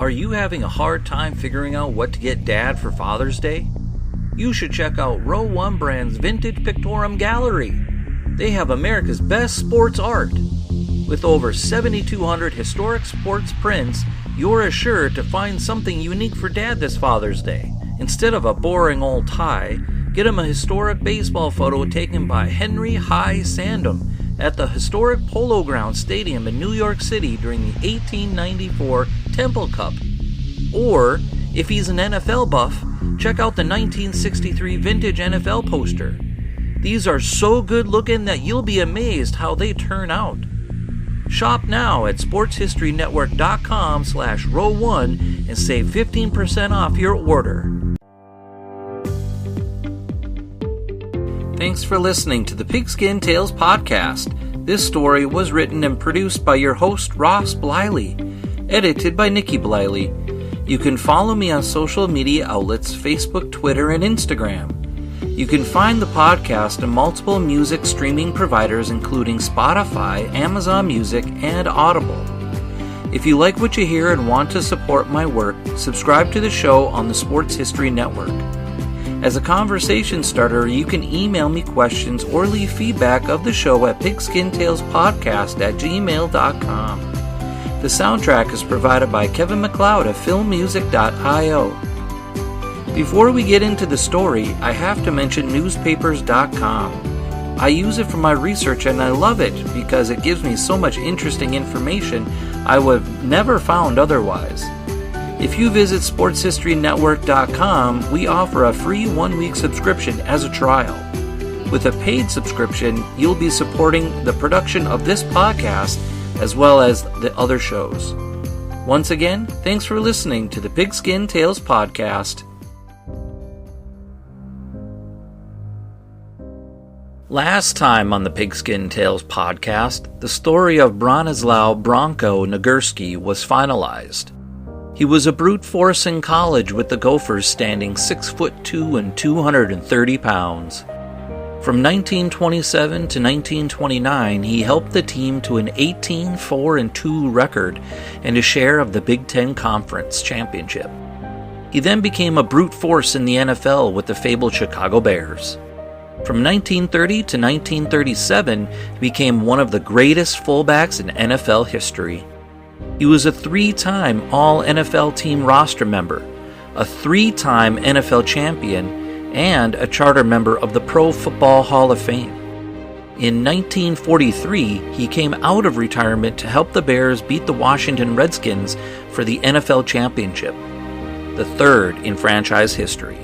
Are you having a hard time figuring out what to get Dad for Father's Day? You should check out Row 1 Brand's Vintage Pictorum Gallery. They have America's best sports art. With over 7,200 historic sports prints, you're assured to find something unique for Dad this Father's Day. Instead of a boring old tie, get him a historic baseball photo taken by Henry High Sandom at the historic Polo Grounds Stadium in New York City during the 1894 Temple Cup. Or, if he's an NFL buff, check out the 1963 vintage NFL poster. These are so good looking that you'll be amazed how they turn out. Shop now at sportshistorynetwork.com/row1 and save 15% off your order. Thanks for listening to the Pigskin Tales podcast. This story was written and produced by your host Ross Bliley, edited by Nikki Bliley. You can follow me on social media outlets Facebook, Twitter, and Instagram. You can find the podcast on multiple music streaming providers including Spotify, Amazon Music, and Audible. If you like what you hear and want to support my work, subscribe to the show on the Sports History Network. As a conversation starter, you can email me questions or leave feedback of the show at pigskintalespodcast@gmail.com. The soundtrack is provided by Kevin MacLeod of filmmusic.io. Before we get into the story, I have to mention newspapers.com. I use it for my research and I love it because it gives me so much interesting information I would have never found otherwise. If you visit sportshistorynetwork.com, we offer a free 1-week subscription as a trial. With a paid subscription, you'll be supporting the production of this podcast as well as the other shows. Once again, thanks for listening to the Pigskin Tales podcast. Last time on the Pigskin Tales podcast, the story of Bronislaw Bronco Nagurski was finalized. He was a brute force in college with the Gophers standing 6'2" and 230 pounds. From 1927 to 1929, he helped the team to an 18-4-2 record and a share of the Big Ten Conference Championship. He then became a brute force in the NFL with the fabled Chicago Bears. From 1930 to 1937, he became one of the greatest fullbacks in NFL history. He was a 3-time All-NFL Team roster member, a 3-time NFL champion, and a charter member of the Pro Football Hall of Fame. In 1943, he came out of retirement to help the Bears beat the Washington Redskins for the NFL championship, the third in franchise history.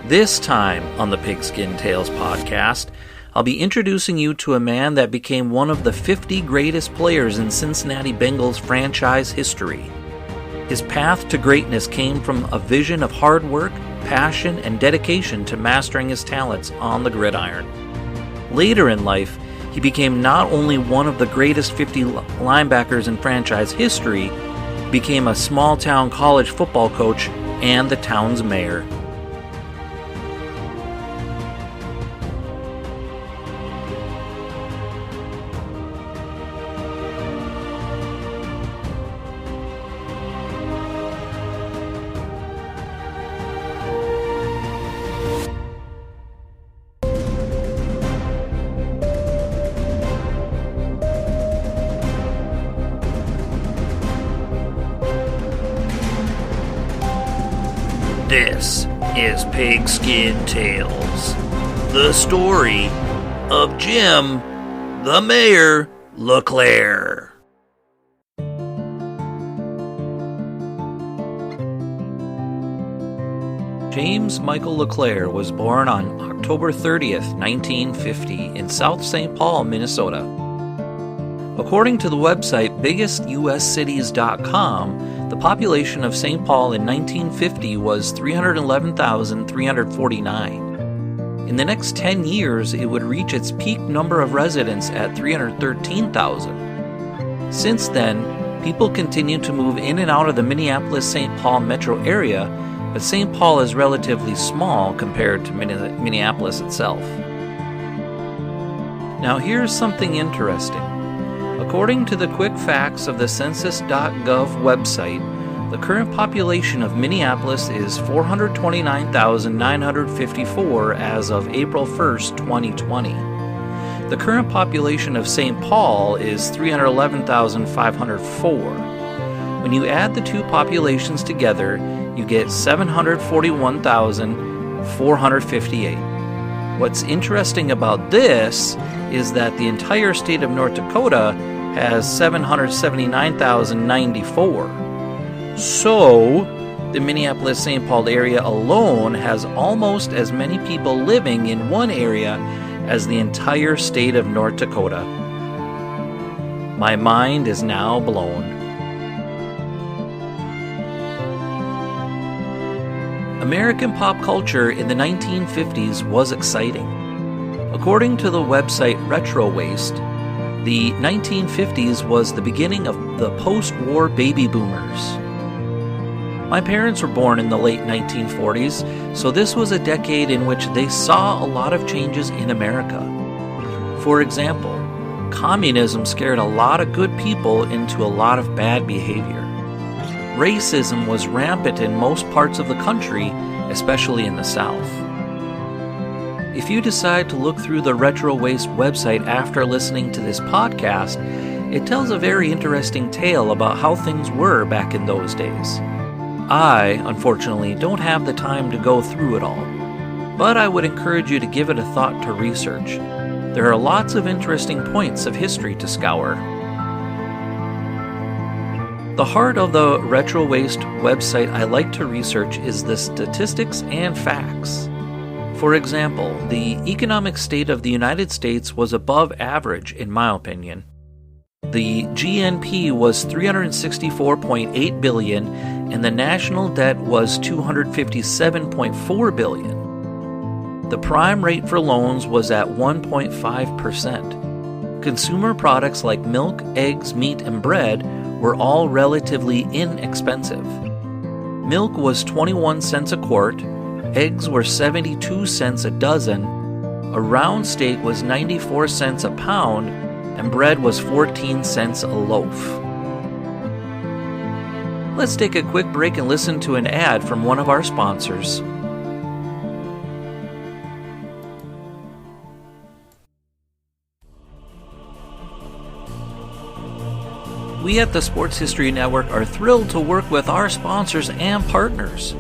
This time on the Pigskin Tales podcast, I'll be introducing you to a man that became one of the 50 greatest players in Cincinnati Bengals franchise history. His path to greatness came from a vision of hard work, passion, and dedication to mastering his talents on the gridiron. Later in life, he became not only one of the greatest 50 linebackers in franchise history, he became a small-town college football coach and the town's mayor. This is Pigskin Tales, the story of Jim, the Mayor LeClair. James Michael LeClair was born on October 30th, 1950 in South Saint Paul, Minnesota. According to the website biggestuscities.com, the population of St. Paul in 1950 was 311,349. In the next 10 years, it would reach its peak number of residents at 313,000. Since then, people continue to move in and out of the Minneapolis-Saint Paul metro area, but St. Paul is relatively small compared to Minneapolis itself. Now here's something interesting. According to the quick facts of the Census.gov website, the current population of Minneapolis is 429,954 as of April 1st, 2020. The current population of Saint Paul is 311,504. When you add the two populations together, you get 741,458. What's interesting about this is that the entire state of North Dakota has 779,094. So, the Minneapolis-Saint Paul area alone has almost as many people living in one area as the entire state of North Dakota. My mind is now blown. American pop culture in the 1950s was exciting. According to the website Retro Waste, the 1950s was the beginning of the post-war baby boomers. My parents were born in the late 1940s, so this was a decade in which they saw a lot of changes in America. For example, communism scared a lot of good people into a lot of bad behavior. Racism was rampant in most parts of the country, especially in the South. If you decide to look through the Retro Waste website after listening to this podcast, it tells a very interesting tale about how things were back in those days. I, unfortunately, don't have the time to go through it all, but I would encourage you to give it a thought to research. There are lots of interesting points of history to scour. The heart of the Retro Waste website I like to research is the statistics and facts. For example, the economic state of the United States was above average, in my opinion. The GNP was $364.8 billion, and the national debt was $257.4 billion. The prime rate for loans was at 1.5%. Consumer products like milk, eggs, meat, and bread were all relatively inexpensive. Milk was 21 cents a quart, eggs were 72 cents a dozen, a round steak was 94 cents a pound, and bread was 14 cents a loaf. Let's take a quick break and listen to an ad from one of our sponsors. We at the Sports History Network are thrilled to work with our sponsors and partners.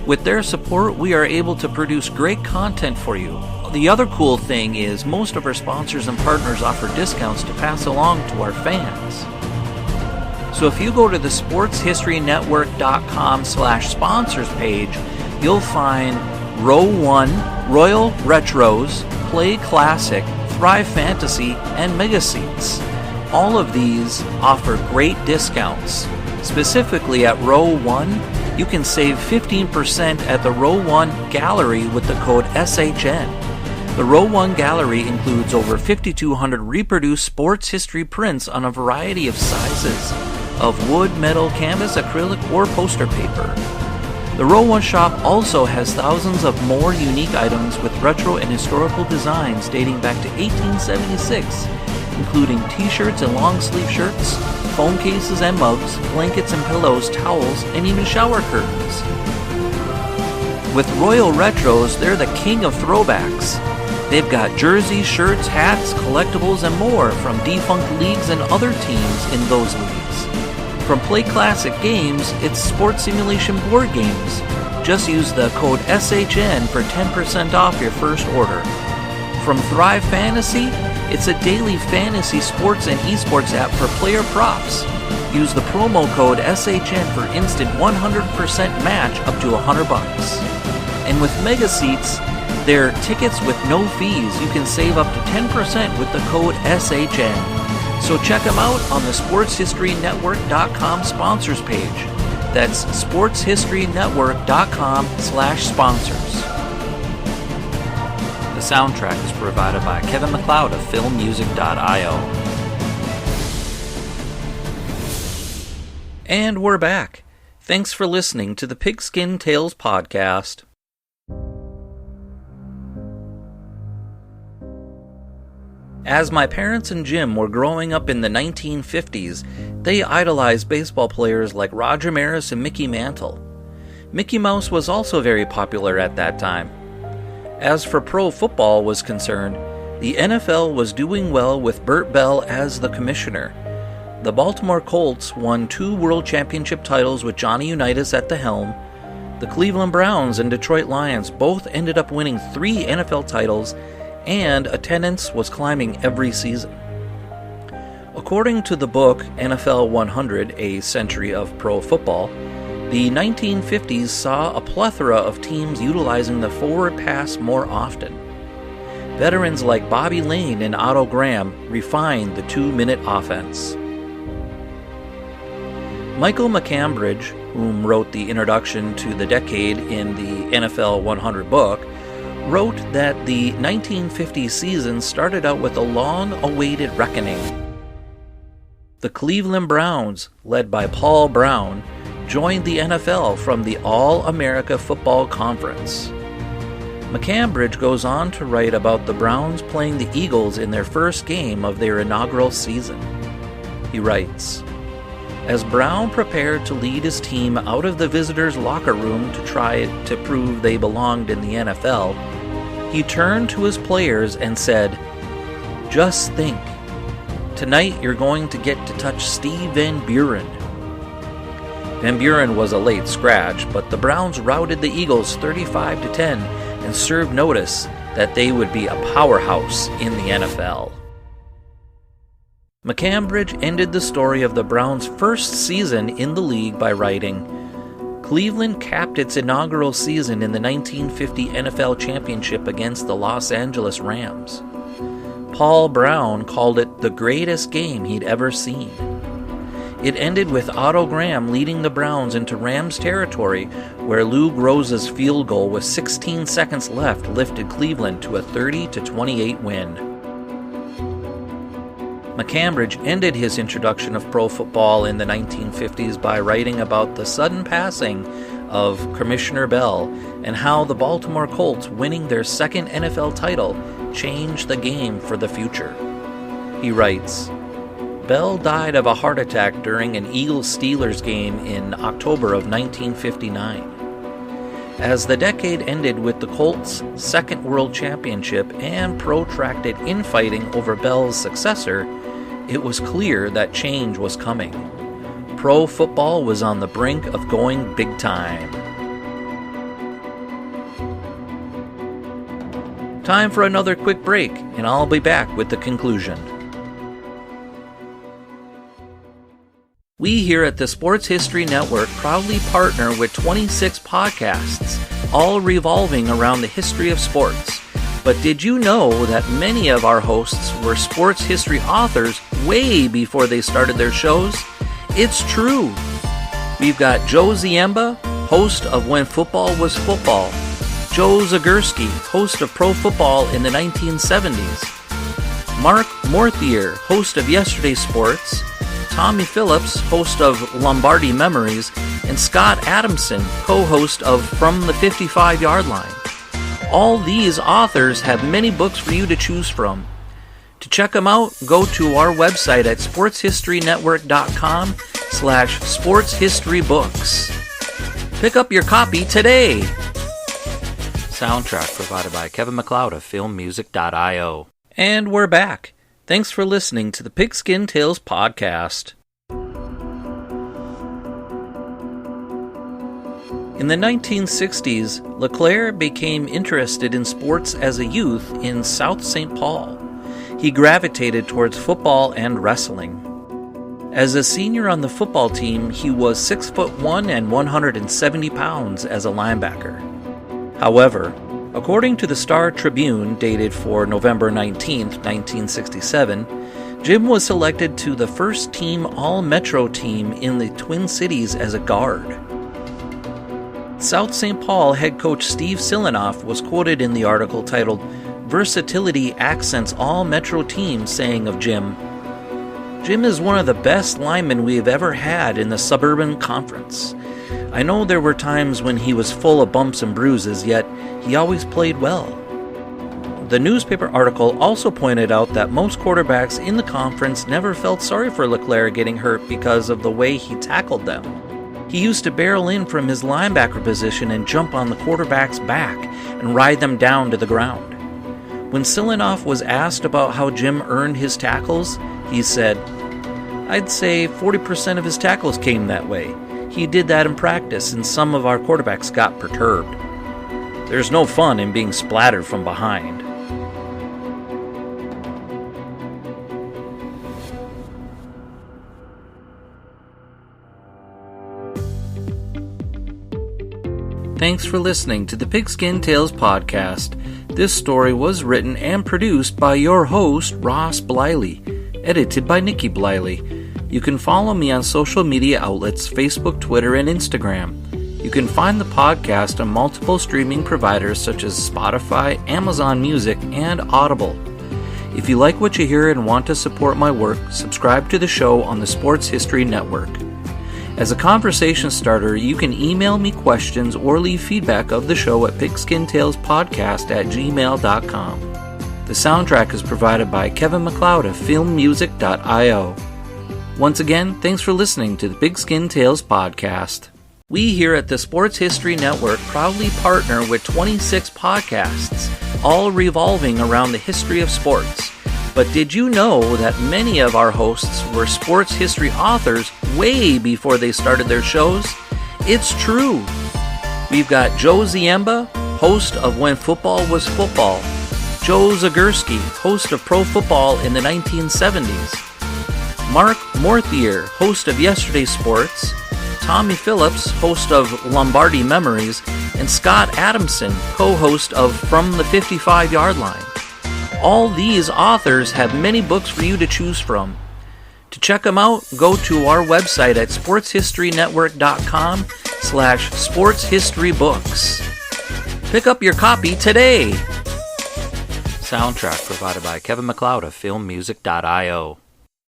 With their support, we are able to produce great content for you. The other cool thing is most of our sponsors and partners offer discounts to pass along to our fans. So if you go to the sportshistorynetwork.com/sponsors page, you'll find Row 1, Royal Retros, Play Classic, Thrive Fantasy, and Mega Seats. All of these offer great discounts. Specifically at Row 1, you can save 15% at the Row 1 Gallery with the code SHN. The Row 1 Gallery includes over 5,200 reproduced sports history prints on a variety of sizes of wood, metal, canvas, acrylic, or poster paper. The Row 1 shop also has thousands of more unique items with retro and historical designs dating back to 1876, including t-shirts and long-sleeve shirts, phone cases and mugs, blankets and pillows, towels, and even shower curtains. With Royal Retros, they're the king of throwbacks. They've got jerseys, shirts, hats, collectibles, and more from defunct leagues and other teams in those leagues. From Play Classic Games, it's sports simulation board games. Just use the code SHN for 10% off your first order. From Thrive Fantasy, it's a daily fantasy sports and esports app for player props. Use the promo code SHN for instant 100% match up to $100. And with Mega Seats, they're tickets with no fees. You can save up to 10% with the code SHN. So check them out on the sportshistorynetwork.com sponsors page. That's sportshistorynetwork.com/sponsors. The soundtrack is provided by Kevin MacLeod of filmmusic.io. And we're back. Thanks for listening to the Pigskin Tales podcast. As my parents and Jim were growing up in the 1950s, they idolized baseball players like Roger Maris and Mickey Mantle. Mickey Mouse was also very popular at that time. As for pro football was concerned, the NFL was doing well with Bert Bell as the commissioner. The Baltimore Colts won 2 world championship titles with Johnny Unitas at the helm. The Cleveland Browns and Detroit Lions both ended up winning 3 NFL titles, and attendance was climbing every season. According to the book NFL 100, A Century of Pro Football, the 1950s saw a plethora of teams utilizing the forward pass more often. Veterans like Bobby Lane and Otto Graham refined the 2-minute offense. Michael McCambridge, whom wrote the introduction to the decade in the NFL 100 book, wrote that the 1950 season started out with a long-awaited reckoning. The Cleveland Browns, led by Paul Brown, joined the NFL from the All-America Football Conference. McCambridge goes on to write about the Browns playing the Eagles in their first game of their inaugural season. He writes, "As Brown prepared to lead his team out of the visitors' locker room to try to prove they belonged in the NFL, he turned to his players and said, 'Just think, tonight you're going to get to touch Steve Van Buren.' Van Buren was a late scratch, but the Browns routed the Eagles 35-10 and served notice that they would be a powerhouse in the NFL." McCambridge ended the story of the Browns' first season in the league by writing, "Cleveland capped its inaugural season in the 1950 NFL Championship against the Los Angeles Rams. Paul Brown called it the greatest game he'd ever seen. It ended with Otto Graham leading the Browns into Rams territory, where Lou Groza's field goal with 16 seconds left lifted Cleveland to a 30-28 win." McCambridge ended his introduction of pro football in the 1950s by writing about the sudden passing of Commissioner Bell and how the Baltimore Colts winning their second NFL title changed the game for the future. He writes, "Bell died of a heart attack during an Eagles-Steelers game in October of 1959. As the decade ended with the Colts' second world championship and protracted infighting over Bell's successor, it was clear that change was coming. Pro football was on the brink of going big time." Time for another quick break, and I'll be back with the conclusion. We here at the Sports History Network proudly partner with 26 podcasts, all revolving around the history of sports. But did you know that many of our hosts were sports history authors way before they started their shows? It's true. We've got Joe Ziemba, host of When Football Was Football, Joe Zagurski, host of Pro Football in the 1970s, Mark Morthier, host of Yesterday Sports, Tommy Phillips, host of Lombardi Memories, and Scott Adamson, co-host of From the 55-Yard Line. All these authors have many books for you to choose from. To check them out, go to our website at sportshistorynetwork.com/sportshistorybooks. Pick up your copy today. Soundtrack provided by Kevin MacLeod of filmmusic.io. And we're back. Thanks for listening to the Pigskin Tales podcast. In the 1960s, LeClair became interested in sports as a youth in South Saint Paul. He gravitated towards football and wrestling. As a senior on the football team, he was 6'1" and 170 pounds as a linebacker. However, according to the Star Tribune, dated for November 19, 1967, Jim was selected to the first team All-Metro team in the Twin Cities as a guard. South St. Paul head coach Steve Silanoff was quoted in the article titled "Versatility Accents All-Metro Team," saying of Jim, "Jim is one of the best linemen we have ever had in the Suburban Conference. I know there were times when he was full of bumps and bruises, yet he always played well. The newspaper article also pointed out that most quarterbacks in the conference never felt sorry for LeClair getting hurt because of the way he tackled them. He used to barrel in from his linebacker position and jump on the quarterback's back and ride them down to the ground. When Silinoff was asked about how Jim earned his tackles, he said, "I'd say 40% of his tackles came that way. He did that in practice, and some of our quarterbacks got perturbed. There's no fun in being splattered from behind." Thanks for listening to the Pigskin Tales podcast. This story was written and produced by your host, Ross Bliley, edited by Nikki Bliley. You can follow me on social media outlets, Facebook, Twitter, and Instagram. You can find the podcast on multiple streaming providers such as Spotify, Amazon Music, and Audible. If you like what you hear and want to support my work, subscribe to the show on the Sports History Network. As a conversation starter, you can email me questions or leave feedback of the show at pigskintalespodcast@gmail.com. The soundtrack is provided by Kevin MacLeod of filmmusic.io. Once again, thanks for listening to the Pigskin Tales podcast. We here at the Sports History Network proudly partner with 26 podcasts, all revolving around the history of sports. But did you know that many of our hosts were sports history authors way before they started their shows? It's true. We've got Joe Ziemba, host of When Football Was Football, Joe Zagurski, host of Pro Football in the 1970s, Mark Morthier, host of Yesterday Sports, Tommy Phillips, host of Lombardi Memories, and Scott Adamson, co-host of From the 55-Yard Line. All these authors have many books for you to choose from. To check them out, go to our website at sportshistorynetwork.com/sportshistorybooks. Pick up your copy today. Soundtrack provided by Kevin MacLeod of filmmusic.io.